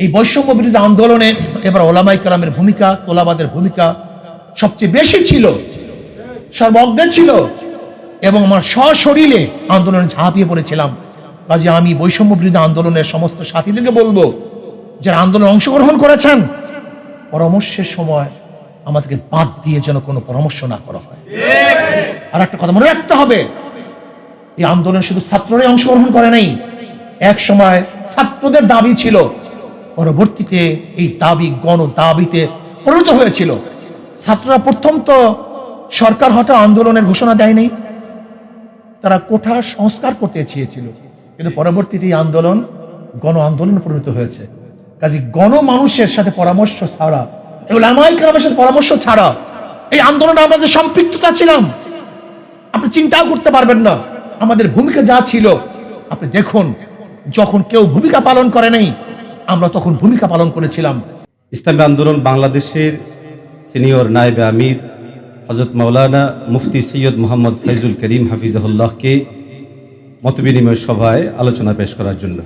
এই বৈষম্য বিরোধী আন্দোলনে এবার ওলামায়ে কেরামের ভূমিকা, তোলাবাদের ভূমিকা সবচেয়ে বেশি ছিল, সর্বজ্ঞ ছিল, এবং আমার সশরীরে আন্দোলনে ঝাঁপিয়ে পড়েছিলাম। কাজে আমি বৈষম্য বিরোধী আন্দোলনের সমস্ত সাথীদেরকে বলবো, যারা আন্দোলনে অংশগ্রহণ করেছেন, পরামর্শের সময় আমাদেরকে বাদ দিয়ে যেন কোনো পরামর্শ না করা হয়। আর একটা কথা মনে রাখতে হবে, এই আন্দোলনে শুধু ছাত্ররাই অংশগ্রহণ করে নাই। এক সময় ছাত্রদের দাবি ছিল, পরবর্তীতে এই দাবি গণ দাবিতে পরিণত হয়েছিল। ছাত্ররা প্রথম তো সরকার হঠাৎ আন্দোলনের ঘোষণা দেয়নি, তারা কোঠা সংস্কার করতে চেয়েছিল, কিন্তু পরবর্তীতে এই আন্দোলন গণ আন্দোলনে পরিণত হয়েছে। কাজে গণ মানুষের সাথে পরামর্শ ছাড়া, উলামায়ে কেরামের সাথে পরামর্শ ছাড়া এই আন্দোলনে আমরা যে সম্পৃক্ততা ছিলাম, আপনি চিন্তাও করতে পারবেন না। আমাদের ভূমিকা যা ছিল, আপনি দেখুন, যখন কেউ ভূমিকা পালন করে নাই, আমরা তখন ভূমিকা পালন করেছিলাম। ইসলামী আন্দোলন বাংলাদেশের সিনিয়র নায়েবে আমির হযরত মাওলানা মুফতি সৈয়দ মোহাম্মদ ফয়জুল করিম হাফিজাহুল্লাহকে মতবিনিময় সভায় আলোচনা পেশ করার জন্য।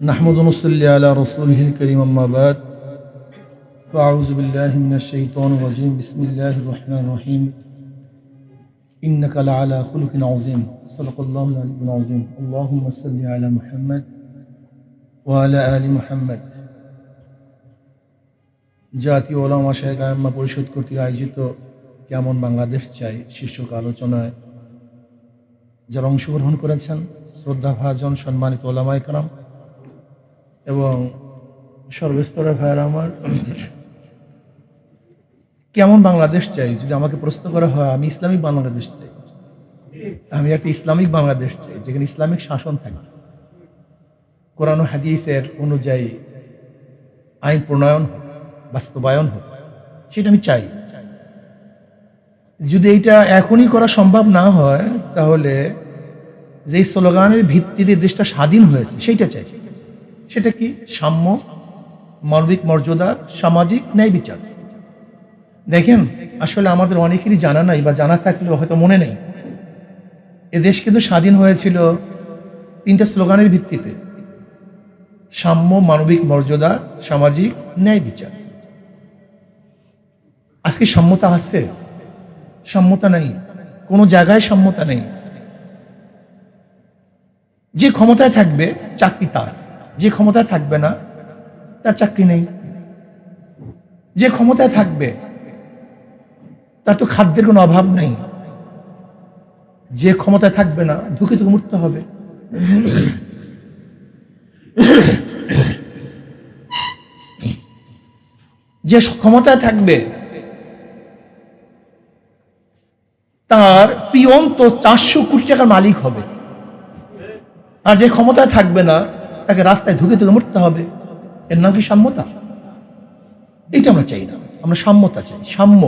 نحمد ونصلي على رسوله الكريم أما بعد فأعوذ بالله من الشيطان الرجيم بسم الله الرحمن الرحيم إنك لعلى خلق عظيم صدق الله العلي العظيم اللهم صل على محمد وعلى آل محمد। জাতীয় ওলামা শায়েখ আইম্মা পরিষদ কর্তৃক আয়োজিত কেমন বাংলাদেশ চাই শীর্ষক আলোচনায় যারা অংশগ্রহণ করেছেন, শ্রদ্ধাভাজন সম্মানিত ওলামায়ে কেরাম এবং সর্বস্তরের ভাইয়েরা আমার, কেমন বাংলাদেশ চাই যদি আমাকে প্রশ্ন করা হয়, আমি ইসলামিক বাংলাদেশ চাই। আমি একটা ইসলামিক বাংলাদেশ চাই, যেখানে ইসলামিক শাসন থাকে, কোরআন ও হাদিসের অনুযায়ী আইন প্রণয়ন হোক, বাস্তবায়ন হোক, সেটা আমি চাই। যদি এইটা এখনই করা সম্ভব না হয়, তাহলে যেই স্লোগানের ভিত্তিতে দেশটা স্বাধীন হয়েছে সেইটা চাই। সেটা কি? সাম্য, মানবিক মর্যাদা, সামাজিক ন্যায় বিচার। দেখেন, আসলে আমাদের অনেকেরই জানা নাই, বা জানা থাকলেও হয়তো মনে নেই, এ দেশ কিন্তু স্বাধীন হয়েছিল তিনটা স্লোগানের ভিত্তিতে: সাম্য, মানবিক মর্যাদা, সামাজিক ন্যায় বিচার। আজকে সাম্যতা আছে? সাম্যতা নেই, কোনো জায়গায় সাম্যতা নেই। যে ক্ষমতায় থাকবে চাকরি তার, যে ক্ষমতায় থাকবে না তার চাকরি নেই। যে ক্ষমতায় থাকবে তার তো খাদ্যের কোনো অভাব নেই, যে ক্ষমতায় থাকবে না ধুকে ধুকে মরতে হবে। যে ক্ষমতায় থাকবে তার পিয়ন তো 400 কোটি টাকার মালিক হবে, আর যে ক্ষমতায় থাকবে না তাকে রাস্তায় ধুকে ধুকে মরতে হবে। এর নাম কি সাম্যতা? এটা আমরা চাই না, আমরা সাম্যতা চাই। সাম্য,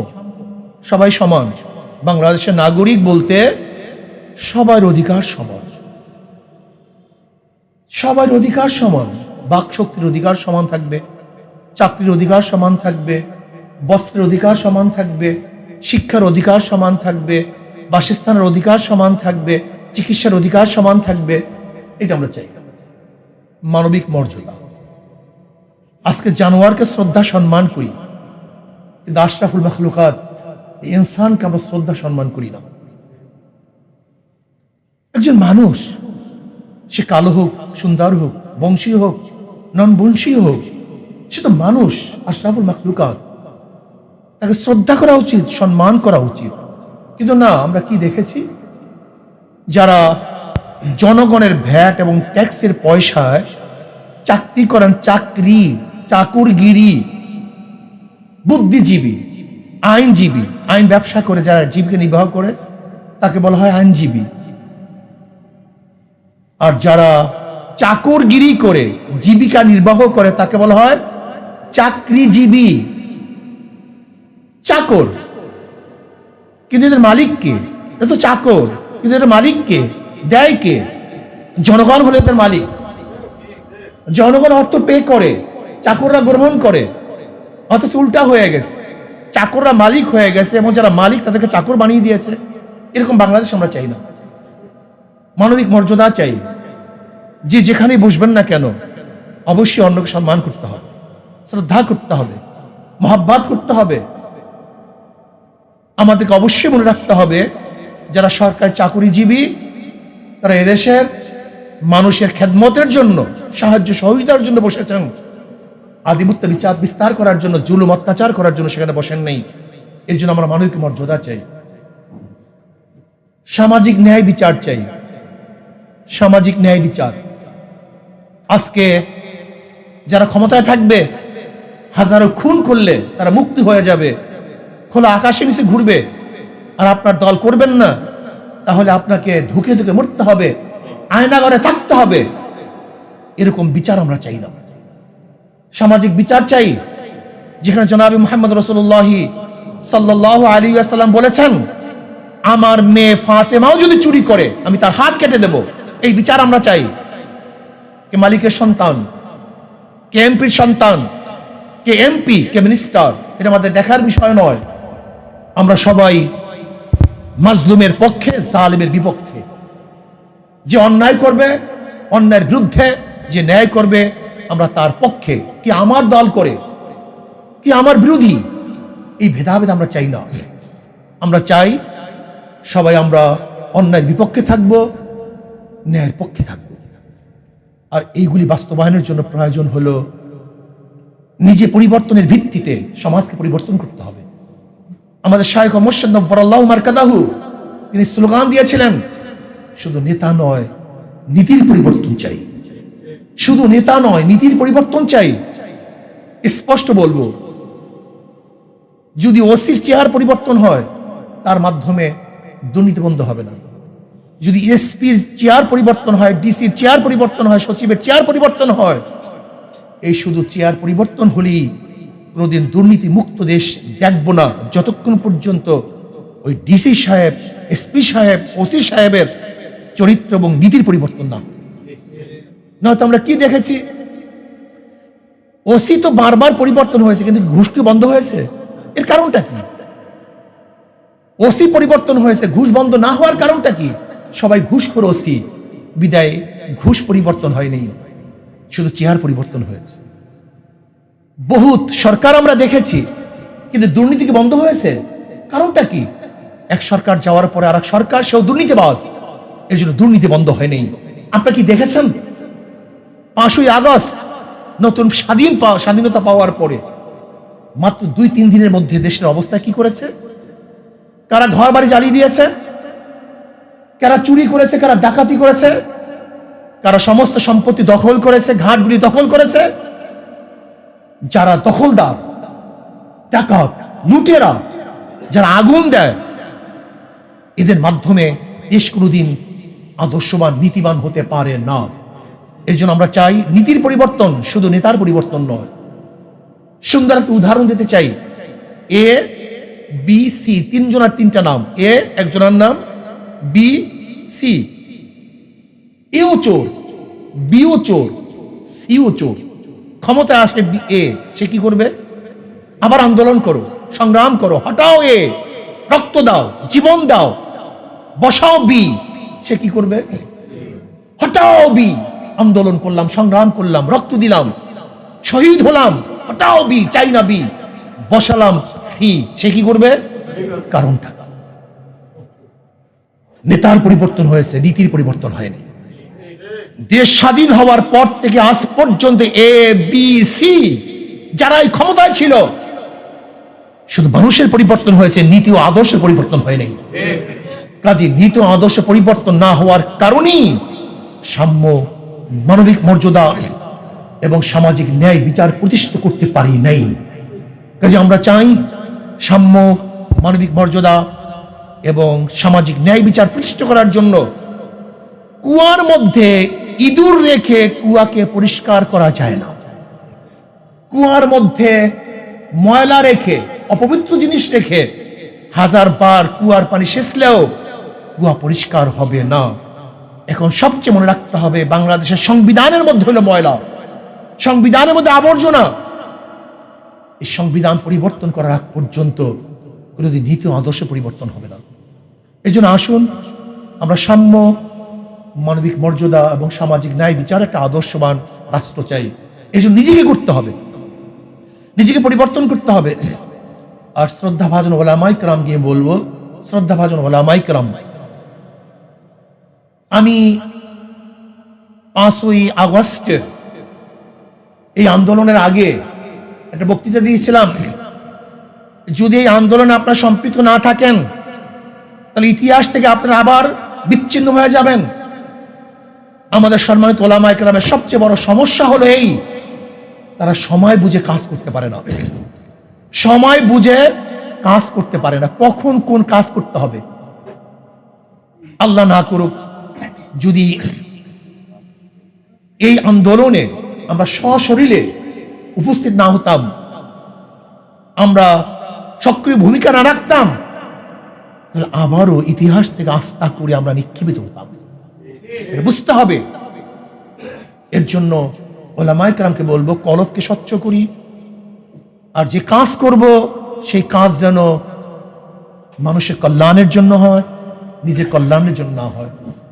সবাই সমান। বাংলাদেশের নাগরিক বলতে সবার অধিকার সমান, সবার অধিকার সমান। বাক শক্তির অধিকার সমান থাকবে, চাকরির অধিকার সমান থাকবে, বস্ত্রের অধিকার সমান থাকবে, শিক্ষার অধিকার সমান থাকবে, বাসস্থানের অধিকার সমান থাকবে, চিকিৎসার অধিকার সমান থাকবে। এটা আমরা চাই। মানবিক মর্যাদা, আজকে জানোয়ারকে শ্রদ্ধা সম্মান করি, কিন্তু আশরাফুল মাখলুকাত ইনসানকে আমরা শ্রদ্ধা সম্মান করি না। একজন মানুষ, সে কালো হোক, সুন্দর হোক, বংশীয় হোক, নন বংশীয় হোক, সে তো মানুষ, আশরাফুল মাখলুকাত, তাকে শ্রদ্ধা করা উচিত, সম্মান করা উচিত। কিন্তু না, আমরা কি দেখেছি, যারা জনগণের ভ্যাট এবং ট্যাক্সের পয়সায় চাকরি করেন, চাকরি, চাকুরগিরি, বুদ্ধিজীবী, আইনজীবী, আইন ব্যবসা করে যারা জীবিকা নির্বাহ করে তাকে বলা হয় আইনজীবী। আর যারা চাকরগিরি করে জীবিকা নির্বাহ করে তাকে বলা হয় চাকরিজীবী। চাকর, কিন্তু এদের মালিক কে? এটা তো চাকর, কিন্তু এদের মালিক কে? দেয় কে? জনগণ হলে এদের মালিক। জনগণ অর্থ পে করে, চাকররা গ্রহণ করে। অথচ উল্টা হয়ে গেছে, চাকররা মালিক হয়ে গেছে এবং যারা মালিক তাদেরকে চাকর বানিয়ে দিয়েছে। এরকম বাংলাদেশ আমরা চাই না। মানবিক মর্যাদা চাই। যে যেখানেই বসবেন না কেন অবশ্যই অন্যকে সম্মান করতে হবে, শ্রদ্ধা করতে হবে, মহাব্বত করতে হবে। আমাদেরকে অবশ্যই মনে রাখতে হবে যারা সরকারি চাকরিজীবী তারা এদেশের মানুষের খেদমতের জন্য, সাহায্য সহযোগিতার জন্য বসেছেন। আধিপত্য বিচার বিস্তার করার জন্য, জুলুম অত্যাচার করার জন্য সেখানে বসেন নেই। এর জন্য আমরা মানবিক মর্যাদা চাই, সামাজিক ন্যায় বিচার চাই। সামাজিক ন্যায় বিচার। আজকে যারা ক্ষমতায় থাকবে হাজারো খুন করলে তারা মুক্তি হয়ে যাবে, খোলা আকাশের নিচে ঘুরবে, আর আপনার দল করবেন না, তাহলে আপনাকে ধুকে ধুকে মরতে হবে, আয়নাঘরে থাকতে হবে। এরকম বিচার আমরা চাই না। সামাজিক বিচার চাই, যেখানে জনাবি মুহাম্মদ রাসূলুল্লাহ সাল্লাল্লাহু আলাইহি ওয়াসাল্লাম বলেছেন, আমার মেয়ে ফাতেমাও যদি চুরি করে আমি তার হাত কেটে দেব। এই বিচার আমরা চাই। কে মালিকের সন্তান, কে এমপির সন্তান, কে এমপি, কে মিনিস্টার, এটা আমাদের দেখার বিষয় নয়। আমরা সবাই মাজলুমের পক্ষে, জালিমের বিপক্ষে। যে অন্যায় করবে অন্যায়ের বিরুদ্ধে, যে ন্যায় করবে আমরা তার পক্ষে। কি আমার দল করে, কি আমার বিরোধী, এই ভেদাভেদ আমরা চাই না। আমরা চাই সবাই আমরা অন্যায়ের বিপক্ষে থাকব, ন্যায়ের পক্ষে থাকব। আর এইগুলি বাস্তবায়নের জন্য প্রয়োজন হলো নিজে পরিবর্তনের ভিত্তিতে সমাজকে পরিবর্তন করতে হবে। আমাদের শায়খ মুর্শিদ নব্বরাল্লাহু মারকাদাহু তিনি স্লোগান দিয়েছিলেন, শুধু নেতা নয় নীতির পরিবর্তন চাই। শুধু নেতা নয় নীতির পরিবর্তন চাই। স্পষ্ট বলবো, যদি ওসির চেয়ার পরিবর্তন হয় তার মাধ্যমে দুর্নীতি বন্ধ হবে না। যদি এসপির চেয়ার পরিবর্তন হয়, ডিসির চেয়ার পরিবর্তন হয়, সচিবের চেয়ার পরিবর্তন হয়, এই শুধু চেয়ার পরিবর্তন হলেই কোনোদিন দুর্নীতি মুক্ত দেশ দেখব না, যতক্ষণ পর্যন্ত ওই ডিসি সাহেব, এসপি সাহেব, ওসি সাহেবের চরিত্র এবং নীতির পরিবর্তন না। নয়তো আমরা কি দেখেছি, ওসি তো বারবার পরিবর্তন হয়েছে কিন্তু ঘুষ কি বন্ধ হয়েছে? এর কারণটা কি? ওসি পরিবর্তন হয়েছে, ঘুষ বন্ধ না হওয়ার কারণটা কি? সবাই ঘুষখোর ওসি, বিদায় ঘুষ পরিবর্তন হয়নি, শুধু চেয়ার পরিবর্তন হয়েছে। বহুত সরকার আমরা দেখেছি কিন্তু দুর্নীতি কি বন্ধ হয়েছে? কারণটা কি? এক সরকার যাওয়ার পরে আর এক সরকার, সেও দুর্নীতিবাজ, এর জন্য দুর্নীতি বন্ধ হয়নি। আপনারা কি দেখেছেন 5ই আগস্ট নতুন স্বাধীনতা পাওয়ার পরে মাত্র 2-3 দিনের মধ্যে দেশের অবস্থা কি করেছে? কারা ঘর বাড়ি জ্বালিয়ে দিয়েছে, কারা চুরি করেছে, কারা ডাকাতি করেছে, কারা সমস্ত সম্পত্তি দখল করেছে, ঘাটগুলি দখল করেছে। যারা দখলদার, ডাকাত, লুটেরা, যারা আগুন দেয়, এদের মাধ্যমে দেশ কোনোদিন আদর্শবান নীতিবান হতে পারে না। এর জন্য আমরা চাই নীতির পরিবর্তন, শুধু নেতার পরিবর্তন নয়। সুন্দর একটা উদাহরণ দিতে চাই। এ বি সি, 3 জনের 3টা নাম। এ একজনের নাম, বি সি। এও চোর, বিও চোর, সিও চোর। ক্ষমতায় আসে এ, সে কি করবে? আবার আন্দোলন করো, সংগ্রাম করো, হটাও এ, রক্ত দাও, জীবন দাও, বসাও বি, সে কি করবে? হটাও বি। আন্দোলন করলাম, সংগ্রাম করলাম, রক্ত দিলাম, শহীদ হলাম, হটাও বি, চাই না বি, বসালাম সি, সে কি করবে? কারণটা নেতার পরিবর্তন হয়েছে, নীতির পরিবর্তন হয়নি। দেশ স্বাধীন হওয়ার পর থেকে আজ পর্যন্ত এ বি সি যারাই ক্ষমতায় ছিল, শুধু মানুষের পরিবর্তন হয়েছে, নীতি ও আদর্শের পরিবর্তন হয়নি। কাজে নীতি ও আদর্শ পরিবর্তন না হওয়ার কারণেই সাম্য, মানবিক মর্যাদা এবং সামাজিক ন্যায় বিচার প্রতিষ্ঠিত করতে পারি নাই। কাজে আমরা চাই সাম্য, মানবিক মর্যাদা এবং সামাজিক ন্যায় বিচার প্রতিষ্ঠিত করার জন্য কুয়ার মধ্যে ইঁদুর রেখে কুয়াকে পরিষ্কার করা যায় না, কুয়ার মধ্যে ময়লা রেখে, অপবিত্র জিনিস রেখে 1000 বার কুয়ার পানি সেচলেও কুয়া পরিষ্কার হবে না। এখন সবচেয়ে মনে রাখতে হবে, বাংলাদেশের সংবিধানের মধ্যে হলো ময়লা, সংবিধানের মধ্যে আবর্জনা। এই সংবিধান পরিবর্তন করার আগ পর্যন্ত কোনোদিন নীতি ও আদর্শ পরিবর্তন হবে না। এই জন্য আসুন আমরা সাম্য, মানবিক মর্যাদা এবং সামাজিক ন্যায় বিচার একটা আদর্শবান রাষ্ট্র চাই। এই জন্য নিজেকে করতে হবে, নিজেকে পরিবর্তন করতে হবে। আর শ্রদ্ধাভাজন ওলামায়ে কেরাম গিয়ে বলবো, শ্রদ্ধাভাজন ওলামায়ে কেরাম, আমি 5ই আগস্টের এই আন্দোলনের আগে একটা বক্তৃতা দিয়েছিলাম, যদি এই আন্দোলনে আপনারা সম্পৃক্ত না থাকেন তাহলে ইতিহাস থেকে আপনারা আবার বিচ্ছিন্ন হয়ে যাবেন। আমাদের সম্মানিত ওলামায়ে কেরামের সবচেয়ে বড় সমস্যা হলো এই, তারা সময় বুঝে কাজ করতে পারে না, সময় বুঝে কাজ করতে পারে না, কখন কোন কাজ করতে হবে। আল্লাহ না করুক যদি এই আন্দোলনে আমরা সশরীরে উপস্থিত না হতাম, আমরা সক্রিয় ভূমিকা না রাখতাম, তাহলে আবারও ইতিহাস থেকে আস্থা করে আমরা নিক্ষেপিত হতাম। এটা বুঝতে হবে। এর জন্য ওলামায়ে কেরামকে বলবো, কলবকে স্বচ্ছ করি, আর যে কাজ করব সেই কাজ যেন মানুষের কল্যাণের জন্য হয়, নিজের কল্যাণের জন্য না হয়।